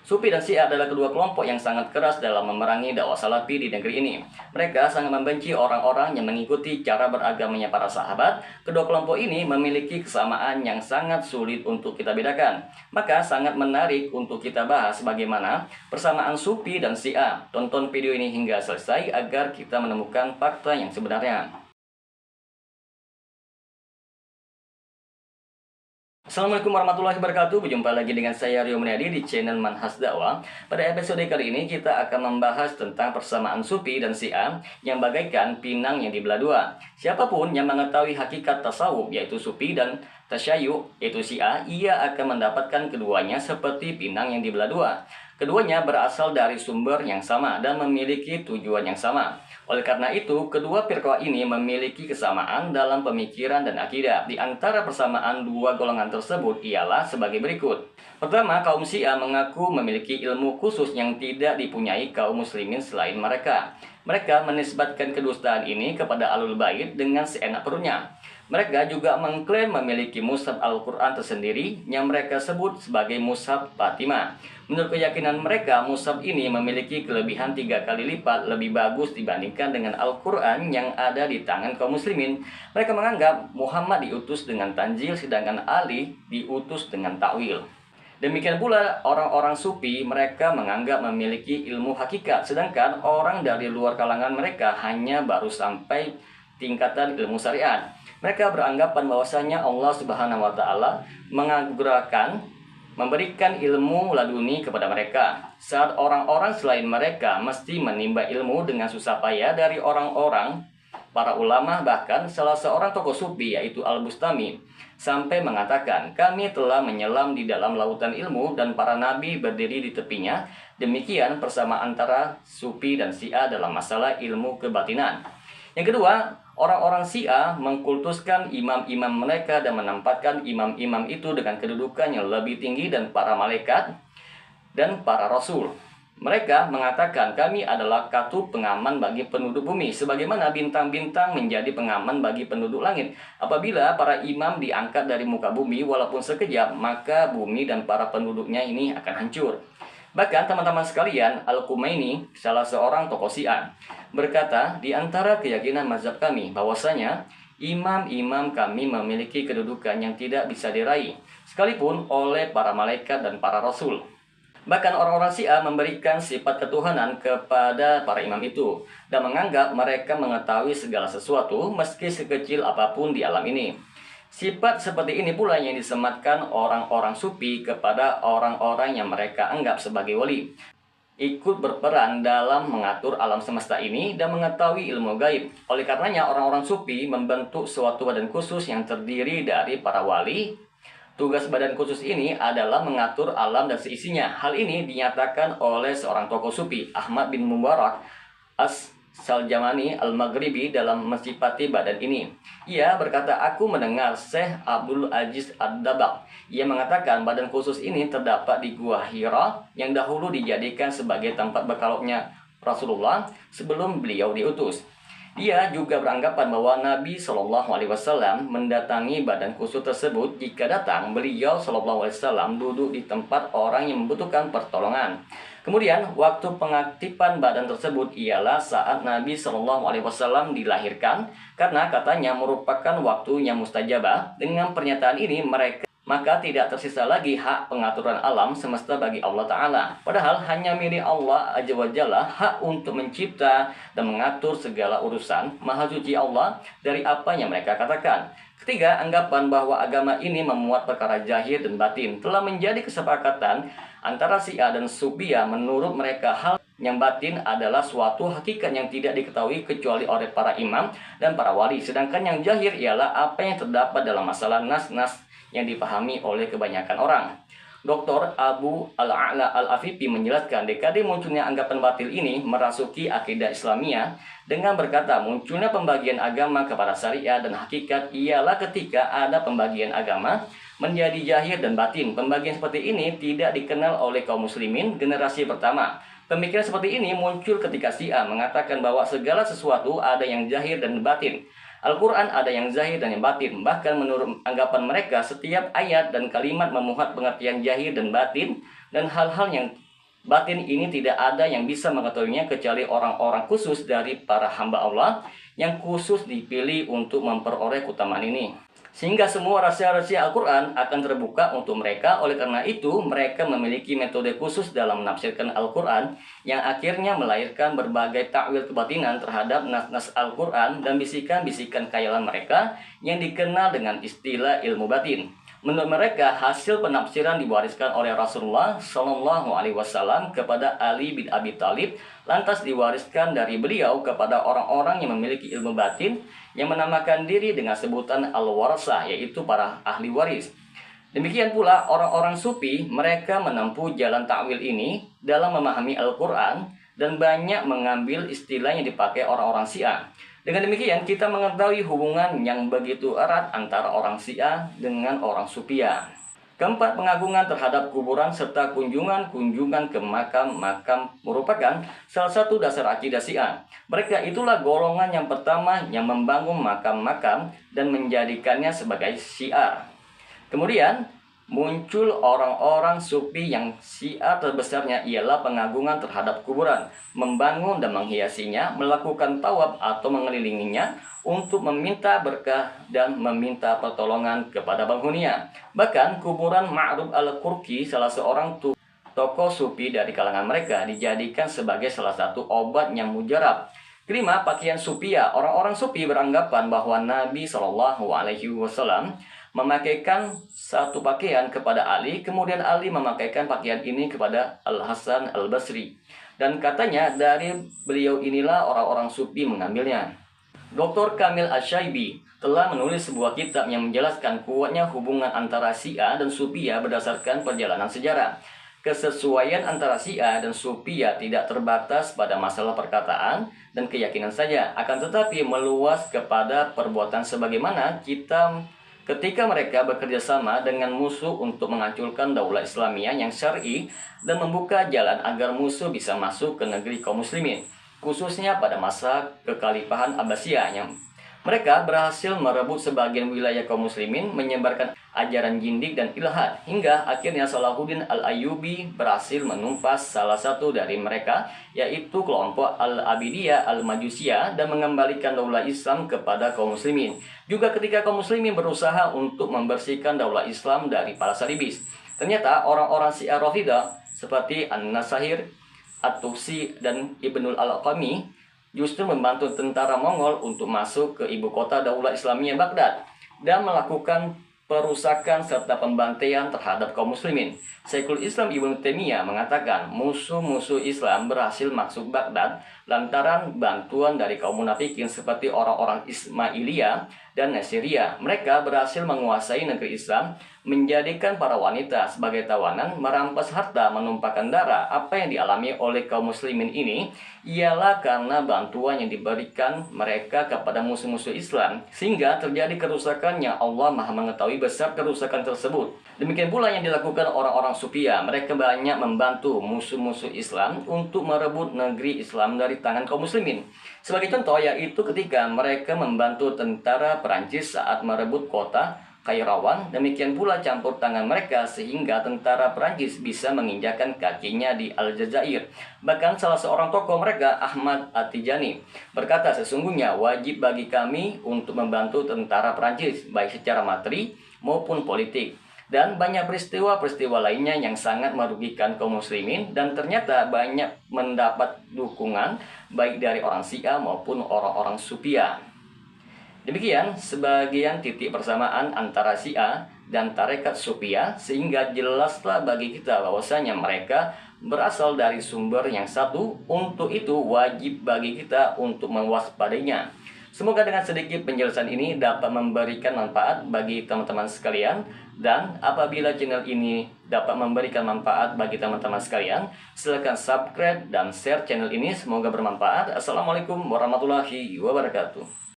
Sufi dan Syiah adalah kedua kelompok yang sangat keras dalam memerangi dakwah salafi di negeri ini. Mereka sangat membenci orang-orang yang mengikuti cara beragamanya para sahabat. Kedua kelompok ini memiliki kesamaan yang sangat sulit untuk kita bedakan. Maka sangat menarik untuk kita bahas bagaimana persamaan Sufi dan Syiah. Tonton video ini hingga selesai agar kita menemukan fakta yang sebenarnya. Assalamualaikum warahmatullahi wabarakatuh. Berjumpa lagi dengan saya Rio Mulyadi di channel Manhaj Dakwah. Pada episode kali ini kita akan membahas tentang persamaan Sufi dan Syiah yang bagaikan pinang yang dibelah dua. Siapapun yang mengetahui hakikat tasawuf yaitu Sufi dan tasyayyu yaitu Syiah, ia akan mendapatkan keduanya seperti pinang yang dibelah dua. Keduanya berasal dari sumber yang sama dan memiliki tujuan yang sama. Oleh karena itu, kedua firqah ini memiliki kesamaan dalam pemikiran dan akidah. Di antara persamaan dua golongan tersebut ialah sebagai berikut. Pertama, kaum Syiah mengaku memiliki ilmu khusus yang tidak dipunyai kaum muslimin selain mereka. Mereka menisbatkan kedustaan ini kepada Ahlul Bait dengan seenak perutnya. Mereka juga mengklaim memiliki mushaf Al-Quran tersendiri yang mereka sebut sebagai mushaf Fatimah. Menurut keyakinan mereka, mushaf ini memiliki kelebihan 3 kali lipat lebih bagus dibandingkan dengan Al-Quran yang ada di tangan kaum muslimin. Mereka menganggap Muhammad diutus dengan Tanjil sedangkan Ali diutus dengan Ta'wil. Demikian pula orang-orang Sufi, mereka menganggap memiliki ilmu hakikat, sedangkan orang dari luar kalangan mereka hanya baru sampai tingkatan ilmu syariat. Mereka beranggapan bahwasanya Allah Subhanahu wa taala menganugerahkan, memberikan ilmu laduni kepada mereka. Saat orang-orang selain mereka mesti menimba ilmu dengan susah payah dari orang-orang para ulama, bahkan salah seorang tokoh Sufi yaitu Al-Bustami sampai mengatakan, kami telah menyelam di dalam lautan ilmu dan para nabi berdiri di tepinya. Demikian persamaan antara Sufi dan Syiah dalam masalah ilmu kebatinan. Yang kedua, orang-orang Syiah mengkultuskan imam-imam mereka dan menempatkan imam-imam itu dengan kedudukan yang lebih tinggi dan para malaikat dan para rasul. Mereka mengatakan kami adalah katub pengaman bagi penduduk bumi, sebagaimana bintang-bintang menjadi pengaman bagi penduduk langit. Apabila para imam diangkat dari muka bumi walaupun sekejap, maka bumi dan para penduduknya ini akan hancur. Bahkan teman-teman sekalian, Al-Qumaini, salah seorang tokoh Syiah, berkata, di antara keyakinan mazhab kami bahwasanya imam-imam kami memiliki kedudukan yang tidak bisa diraih, sekalipun oleh para malaikat dan para rasul. Bahkan orang-orang Syiah memberikan sifat ketuhanan kepada para imam itu dan menganggap mereka mengetahui segala sesuatu meski sekecil apapun di alam ini. Sifat seperti ini pula yang disematkan orang-orang Sufi kepada orang-orang yang mereka anggap sebagai wali. Ikut berperan dalam mengatur alam semesta ini dan mengetahui ilmu gaib. Oleh karenanya orang-orang Sufi membentuk suatu badan khusus yang terdiri dari para wali. Tugas badan khusus ini adalah mengatur alam dan seisinya. Hal ini dinyatakan oleh seorang tokoh Sufi, Ahmad bin Mubarak As-Saljamani Al-Maghribi dalam mensifati badan ini. Ia berkata, aku mendengar Syekh Abdul Aziz Ad-Dabak. Ia mengatakan badan khusus ini terdapat di Gua Hira yang dahulu dijadikan sebagai tempat berkalaunya Rasulullah sebelum beliau diutus. Dia juga beranggapan bahwa Nabi Shallallahu Alaihi Wasallam mendatangi badan khusus tersebut. Jika datang, beliau Shallallahu Alaihi Wasallam duduk di tempat orang yang membutuhkan pertolongan. Kemudian, waktu pengaktifan badan tersebut ialah saat Nabi Shallallahu Alaihi Wasallam dilahirkan, karena katanya merupakan waktu yang mustajabah. Dengan pernyataan ini, maka tidak tersisa lagi hak pengaturan alam semesta bagi Allah Ta'ala. Padahal hanya milik Allah Azza wa Jalla hak untuk mencipta dan mengatur segala urusan. Maha suci Allah dari apa yang mereka katakan. Ketiga, anggapan bahwa agama ini memuat perkara zahir dan batin telah menjadi kesepakatan antara Syiah dan Sufiyah. Menurut mereka, hal yang batin adalah suatu hakikat yang tidak diketahui kecuali oleh para imam dan para wali. Sedangkan yang zahir ialah apa yang terdapat dalam masalah nas-nas yang dipahami oleh kebanyakan orang. Dr. Abu Al-A'la Al-Afifi menjelaskan dekade munculnya anggapan batil ini merasuki akidah Islamiyah dengan berkata munculnya pembagian agama kepada syariah dan hakikat ialah ketika ada pembagian agama menjadi zahir dan batin. Pembagian seperti ini tidak dikenal oleh kaum muslimin generasi pertama. Pemikiran seperti ini muncul ketika Syiah mengatakan bahwa segala sesuatu ada yang zahir dan batin. Al-Quran ada yang zahir dan yang batin. Bahkan menurut anggapan mereka, setiap ayat dan kalimat memuat pengertian zahir dan batin, dan hal-hal yang batin ini tidak ada yang bisa mengetahuinya kecuali orang-orang khusus dari para hamba Allah yang khusus dipilih untuk memperoleh keutamaan ini. Sehingga semua rahasia-rahasia Al-Quran akan terbuka untuk mereka. Oleh karena itu, mereka memiliki metode khusus dalam menafsirkan Al-Quran yang akhirnya melahirkan berbagai takwil kebatinan terhadap nas-nas Al-Quran dan bisikan-bisikan khayalan mereka yang dikenal dengan istilah ilmu batin. Menurut mereka, hasil penafsiran diwariskan oleh Rasulullah Shallallahu Alaihi Wasallam kepada Ali bin Abi Thalib, lantas diwariskan dari beliau kepada orang-orang yang memiliki ilmu batin yang menamakan diri dengan sebutan al-warasah, yaitu para ahli waris. Demikian pula orang-orang sufi, mereka menempuh jalan takwil ini dalam memahami Al-Quran dan banyak mengambil istilah yang dipakai orang-orang Syiah. Dengan demikian, kita mengetahui hubungan yang begitu erat antara orang Syiah dengan orang Sufia. Keempat, pengagungan terhadap kuburan serta kunjungan-kunjungan ke makam-makam merupakan salah satu dasar akidah Syiah. Mereka itulah golongan yang pertama yang membangun makam-makam dan menjadikannya sebagai syiar. Kemudian, muncul orang-orang sufi yang syiar terbesarnya ialah pengagungan terhadap kuburan, membangun dan menghiasinya, melakukan tawaf atau mengelilinginya untuk meminta berkah dan meminta pertolongan kepada penghuninya. Bahkan kuburan Ma'ruf al-Qurqi, salah seorang tokoh sufi dari kalangan mereka, dijadikan sebagai salah satu obat yang mujarab. Kelima, pakaian sufia. Orang-orang sufi beranggapan bahwa Nabi Shallallahu Alaihi Wasallam memakaikan satu pakaian kepada Ali, kemudian Ali memakaikan pakaian ini kepada Al-Hasan Al-Basri. Dan katanya dari beliau inilah orang-orang sufi mengambilnya. Dr. Kamil Asyaibi telah menulis sebuah kitab yang menjelaskan kuatnya hubungan antara Syiah dan Sufia berdasarkan perjalanan sejarah. Kesesuaian antara Syiah dan Sufia tidak terbatas pada masalah perkataan dan keyakinan saja, akan tetapi meluas kepada perbuatan sebagaimana ketika mereka bekerja sama dengan musuh untuk menghancurkan daulah Islamiyah yang syar'i dan membuka jalan agar musuh bisa masuk ke negeri kaum muslimin, khususnya pada masa kekhalifahan Abbasiyah yang mereka berhasil merebut sebagian wilayah kaum muslimin, menyebarkan ajaran jindik dan ilhad, hingga akhirnya Salahuddin Al-Ayyubi berhasil menumpas salah satu dari mereka, yaitu kelompok Al-Abidiyah Al-Majusiyah, dan mengembalikan daulah Islam kepada kaum muslimin. Juga ketika kaum muslimin berusaha untuk membersihkan daulah Islam dari para salibis, ternyata orang-orang Syiah Rafidah seperti An-Nasahir, At-Tusi, dan Ibnul Al-Qami justru membantu tentara Mongol untuk masuk ke ibu kota daulah Islamiyah Baghdad dan melakukan perusakan serta pembantaian terhadap kaum muslimin. Syekhul Islam Ibnu Taimiyah mengatakan musuh-musuh Islam berhasil masuk Baghdad lantaran bantuan dari kaum munafikin seperti orang-orang Ismailiyah dan Nasiriyah. Mereka berhasil menguasai negeri Islam, menjadikan para wanita sebagai tawanan, merampas harta, menumpahkan darah. Apa yang dialami oleh kaum muslimin ini ialah karena bantuan yang diberikan mereka kepada musuh-musuh Islam, sehingga terjadi kerusakan yang Allah Maha mengetahui besar kerusakan tersebut. Demikian pula yang dilakukan orang-orang Sufia. Mereka banyak membantu musuh-musuh Islam untuk merebut negeri Islam dari tangan kaum muslimin. Sebagai contoh yaitu ketika mereka membantu tentara Perancis saat merebut kota Kairawan, demikian pula campur tangan mereka sehingga tentara Perancis bisa menginjakan kakinya di Aljazair. Bahkan salah seorang tokoh mereka, Ahmad At-Tijani, berkata sesungguhnya wajib bagi kami untuk membantu tentara Perancis baik secara materi maupun politik. Dan banyak peristiwa-peristiwa lainnya yang sangat merugikan kaum muslimin dan ternyata banyak mendapat dukungan baik dari orang Syiah maupun orang-orang Sufia. Demikian sebagian titik persamaan antara Syiah dan tarekat Sufia, sehingga jelaslah bagi kita bahwasanya mereka berasal dari sumber yang satu. Untuk itu wajib bagi kita untuk mewaspadainya. Semoga dengan sedikit penjelasan ini dapat memberikan manfaat bagi teman-teman sekalian. Dan apabila channel ini dapat memberikan manfaat bagi teman-teman sekalian, silakan subscribe dan share channel ini. Semoga bermanfaat. Assalamualaikum warahmatullahi wabarakatuh.